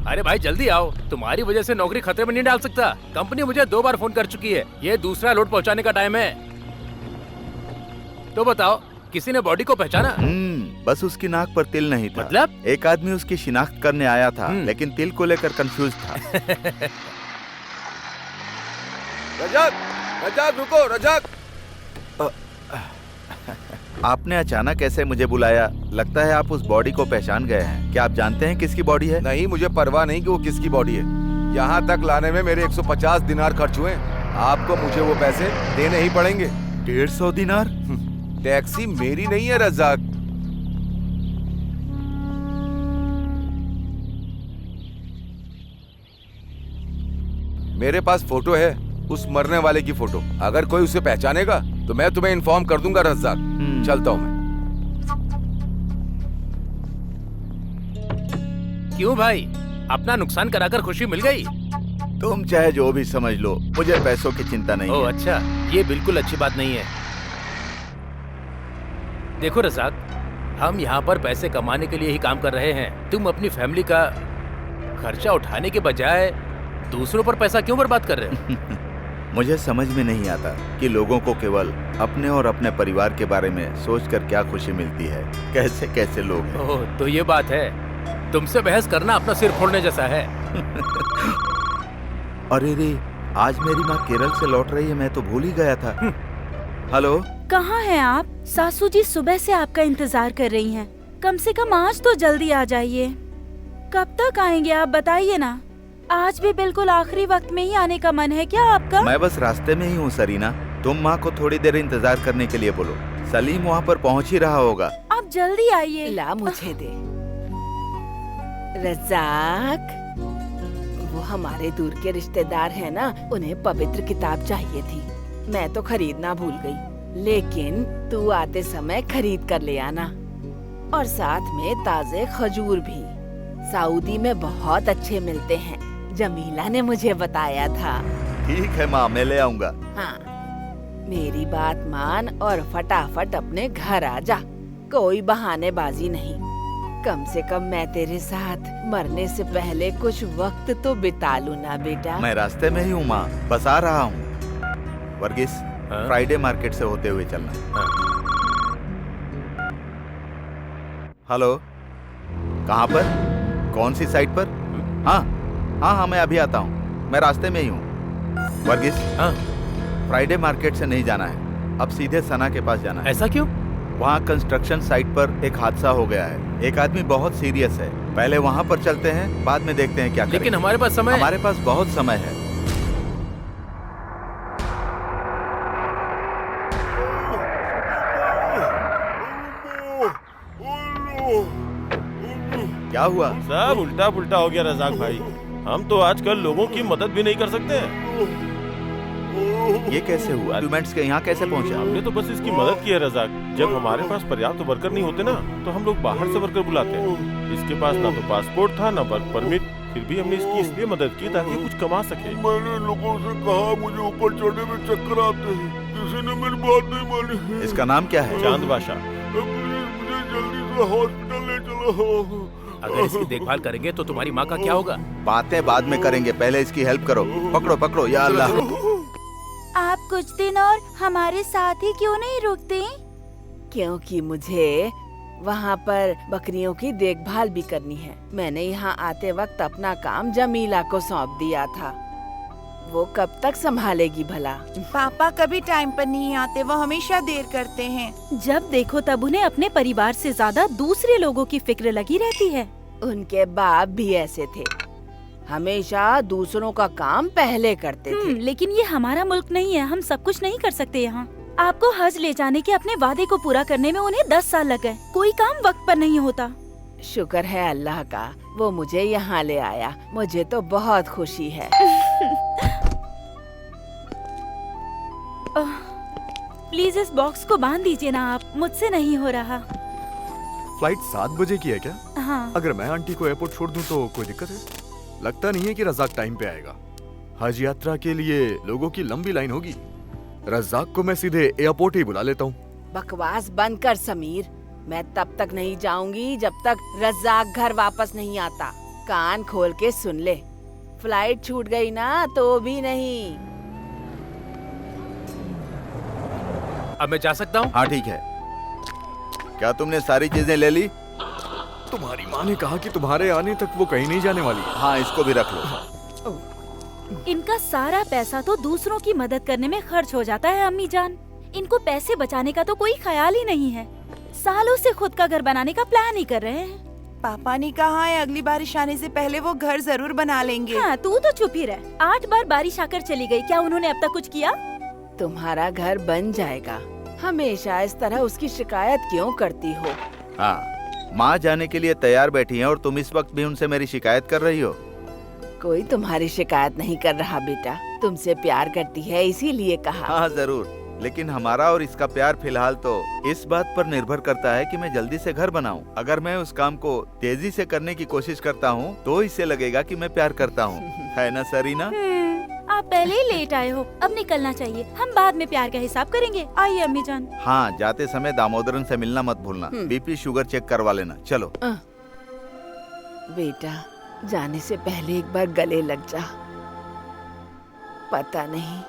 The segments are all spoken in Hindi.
अरे भाई जल्दी आओ, तुम्हारी वजह से नौकरी खतरे में नहीं डाल सकता। कंपनी मुझे 2 बार फोन कर चुकी है, ये दूसरा लोड पहुंचाने का टाइम है। तो बताओ, किसी ने बॉडी को पहचाना? बस उसकी नाक पर तिल नहीं था। मतलब? एक आदमी उसकी शिनाख्त करने आया था, लेकिन तिल को लेकर कंफ्यूज था। रजक, रजक रुको, रजक। आपने अचानक ऐसे मुझे बुलाया, लगता है आप उस बॉडी को पहचान गए हैं। क्या आप जानते हैं किसकी बॉडी है? नहीं, मुझे परवाह नहीं कि वो किसकी बॉडी है। यहाँ तक लाने में मेरे 150 दिनार खर्च हुए। आपको मुझे वो पैसे देने ही पड़ेंगे। 150 दिनार? टैक्सी मेरी नहीं है रजाक। मेरे पास फोटो है, उस मरने वाले की फोटो। अगर कोई उसे पहचानेगा तो मैं तुम्हें इन्फॉर्म कर दूंगा रजाक। चलता हूँ मैं। क्यों भाई, अपना नुकसान कराकर खुशी मिल गई? तुम चाहे जो भी समझ लो, मुझे पैसों की चिंता नहीं है। अच्छा, ये बिल्कुल अच्छी बात नहीं है। देखो रज़ाक, हम यहाँ पर पैसे कमाने के लिए ही काम कर रहे हैं। तुम अपनी फैमिली का खर्चा उठाने के बजाय दूसरों पर पैसा क्यों बर्बाद कर रहे हो? मुझे समझ में नहीं आता कि लोगों को केवल अपने और अपने परिवार के बारे में सोचकर क्या खुशी मिलती है। कैसे कैसे लोग हैं। ओह, तो ये बात है। तुमसे बहस करना अपना सिर फोड़ने जैसा है। अरे रे, आज मेरी माँ केरल से लौट रही है, मैं तो भूल ही गया था। हेलो, कहाँ हैं आप? सासू जी सुबह से आपका इंतजार कर रही हैं। कम से कम आज तो जल्दी आ जाइए। कब तक आएंगे आप बताइए ना। आज भी बिल्कुल आखिरी वक्त में ही आने का मन है क्या आपका? मैं बस रास्ते में ही हूँ सरीना। तुम माँ को थोड़ी देर इंतजार करने के लिए बोलो। सलीम वहाँ पर पहुँच ही रहा होगा। आप जल्दी आइए। ला मुझे दे। रज़ाक, वो हमारे दूर के रिश्तेदार हैं ना, उन्हें पवित्र किताब चाहिए थी। मैं तो खरीदना भूल गई, लेकिन तू आते समय खरीद कर ले आना। और साथ में ताजे खजूर भी। सऊदी में बहुत अच्छे मिलते हैं, जमीला ने मुझे बताया था। ठीक है माँ, मैं ले आऊँगा। हाँ, मेरी बात मान और फटाफट अपने घर आ जा। कोई बहानेबाजी नहीं। कम से कम मैं तेरे साथ मरने से पहले कुछ वक्त तो बिता लूं ना बेटा। मैं रास्ते में ही हूँ माँ, बस आ रहा हूँ। वर्गीस, फ्राइडे मार्केट से होते हुए चलना। हेलो, कहाँ पर? कौन सी साइड पर? हाँ हाँ हाँ, मैं अभी आता हूँ, मैं रास्ते में ही हूँ। वर्गीस, फ्राइडे मार्केट से नहीं जाना है, अब सीधे सना के पास जाना है। ऐसा क्यों? वहाँ कंस्ट्रक्शन साइट पर एक हादसा हो गया है। एक आदमी बहुत सीरियस है। पहले वहाँ पर चलते हैं, बाद में देखते हैं क्या करें। लेकिन हमारे पास समय है। हमारे पास बहुत समय है। क्या हुआ? सब उल्टा पुल्टा हो गया रज़ाक भाई। हम तो आजकल लोगों की मदद भी नहीं कर सकते हैं। ये कैसे हुआ? डॉक्यूमेंट्स के यहाँ कैसे पहुँचा? हमने तो बस इसकी मदद की है रज़ाक। जब हमारे पास पर्याप्त वर्कर नहीं होते ना, तो हम लोग बाहर से वर्कर बुलाते हैं। इसके पास ना तो पासपोर्ट था, ना वर्क परमिट, फिर भी हमने इसकी इसलिए मदद की ताकि कुछ कमा सके। मैंने लोगों से कहा मुझे ऊपर चढ़ने में चक्कर आते हैं, किसी ने मेरी बात नहीं मानी। इसका नाम क्या है? चांद बादशाह। मुझे जल्दी से हॉस्पिटल ले चलो। अगर इसकी देखभाल करेंगे तो तुम्हारी माँ का क्या होगा? बातें बाद में करेंगे, पहले इसकी हेल्प करो। पकड़ो पकड़ो, या अल्लाह। आप कुछ दिन और हमारे साथ ही क्यों नहीं रुकते? क्योंकि मुझे वहाँ पर बकरियों की देखभाल भी करनी है। मैंने यहाँ आते वक्त अपना काम जमीला को सौंप दिया था। वो कब तक संभालेगी भला? पापा कभी टाइम पर नहीं आते, वो हमेशा देर करते हैं। जब देखो तब उन्हें अपने परिवार से ज्यादा दूसरे लोगों की फिक्र लगी रहती है। उनके बाप भी ऐसे थे, हमेशा दूसरों का काम पहले करते थे। लेकिन ये हमारा मुल्क नहीं है, हम सब कुछ नहीं कर सकते यहाँ। आपको हज ले जाने के अपने वादे को पूरा करने में उन्हें 10 साल लग गए। कोई काम वक्त पर नहीं होता। शुक्र है अल्लाह का, वो मुझे यहाँ ले आया। मुझे तो बहुत खुशी है। प्लीज इस बॉक्स को बांध दीजिए ना आप, मुझसे नहीं हो रहा। फ्लाइट 7 बजे की है क्या? हाँ। अगर मैं आंटी को एयरपोर्ट छोड़ दूं तो कोई दिक्कत है? लगता नहीं है कि रज़ाक टाइम पे आएगा। हज यात्रा के लिए लोगों की लंबी लाइन होगी। रज़ाक को मैं सीधे एयरपोर्ट ही बुला लेता हूँ। बकवास बंद कर समीर। मैं तब तक नहीं जाऊंगी जब तक रज़ाक घर वापस नहीं आता। कान खोल के सुन ले, फ्लाइट छूट गई ना तो भी नहीं। अब मैं जा सकता हूँ? हाँ ठीक है। क्या तुमने सारी चीजें ले ली? तुम्हारी माँ ने कहा कि तुम्हारे आने तक वो कहीं नहीं जाने वाली है। हाँ, इसको भी रख लो। इनका सारा पैसा तो दूसरों की मदद करने में खर्च हो जाता है अम्मी जान। इनको पैसे बचाने का तो कोई ख्याल ही नहीं है। सालों से खुद का घर बनाने का प्लान ही कर रहे हैं। पापा ने कहा है अगली बारिश आने से पहले वो घर जरूर बना लेंगे। हाँ, तू तो चुप ही रह। 8 बार बारिश आकर चली गई, क्या उन्होंने अब तक कुछ किया? तुम्हारा घर बन जाएगा। हमेशा इस तरह उसकी शिकायत क्यों करती हो? हाँ, माँ जाने के लिए तैयार बैठी हैं और तुम इस वक्त भी उनसे मेरी शिकायत कर रही हो। कोई तुम्हारी शिकायत नहीं कर रहा बेटा, तुमसे प्यार करती है इसीलिए कहा। हाँ जरूर, लेकिन हमारा और इसका प्यार फिलहाल तो इस बात पर निर्भर करता है कि मैं जल्दी से घर बनाऊं। अगर मैं उस काम को तेजी से करने की कोशिश करता हूं, तो इसे लगेगा कि मैं प्यार करता हूं। है ना सरीना? आप पहले ही लेट आए हो, अब निकलना चाहिए। हम बाद में प्यार का हिसाब करेंगे। आइए अम्मी जान। हाँ, जाते समय दामोदरन से मिलना मत भूलना। बीपी शुगर चेक करवा लेना। चलो। बेटा, जाने से पहले एक बार गले लग जा। पता नहीं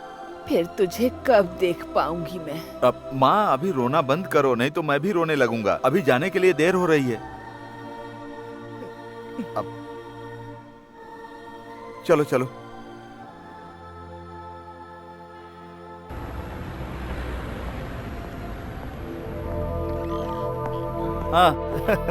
फिर तुझे कब देख पाऊंगी मैं। अब माँ, अभी रोना बंद करो, नहीं तो मैं भी रोने लगूंगा। अभी जाने के लिए देर हो रही है। अब चलो चलो। हाँ।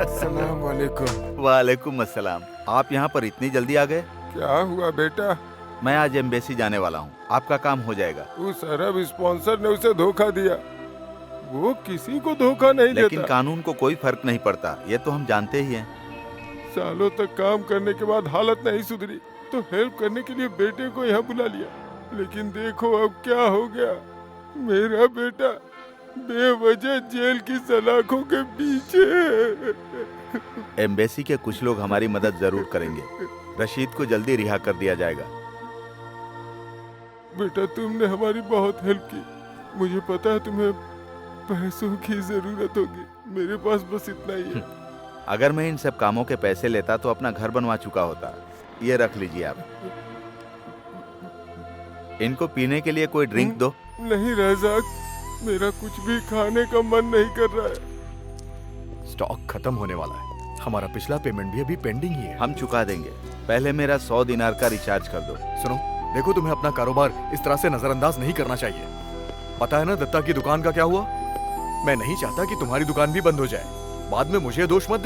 सलाम वालेकुम। वालेकुम अस्सलाम। आप यहाँ पर इतनी जल्दी आ गए? क्या हुआ बेटा? मैं आज एम्बेसी जाने वाला हूँ। आपका काम हो जाएगा। उस अरब स्पॉन्सर ने उसे धोखा दिया। वो किसी को धोखा नहीं देता। लेकिन कानून को कोई फर्क नहीं पड़ता, ये तो हम जानते ही हैं। सालों तक काम करने के बाद हालत नहीं सुधरी तो हेल्प करने के लिए बेटे को यहाँ बुला लिया। लेकिन देखो अब क्या हो गया। मेरा बेटा बेवजह जेल की सलाखों के पीछे। एम्बेसी के कुछ लोग हमारी मदद जरूर करेंगे। रशीद को जल्दी रिहा कर दिया जाएगा। बेटा, तुमने हमारी बहुत हेल्प की। मुझे पता है तुम्हें पैसों की जरूरत होगी। मेरे पास बस इतना ही है। अगर मैं इन सब कामों के पैसे लेता तो अपना घर बनवा चुका होता। ये रख लीजिए आप। इनको पीने के लिए कोई ड्रिंक दो। नहीं रज़ाक, मेरा कुछ भी खाने का मन नहीं कर रहा है। स्टॉक खत्म होने वाला है। हमारा पिछला पेमेंट भी अभी पेंडिंग ही है। हम चुका देंगे। पहले मेरा 100 दिनार का रिचार्ज कर दो। सुनो, देखो, तुम्हें अपना कारोबार इस तरह से नजरअंदाज नहीं करना चाहिए। पता है ना दत्ता की दुकान का क्या हुआ? मैं नहीं चाहता कि तुम्हारी दुकान भी बंद हो जाए। बाद में मुझे दोष मत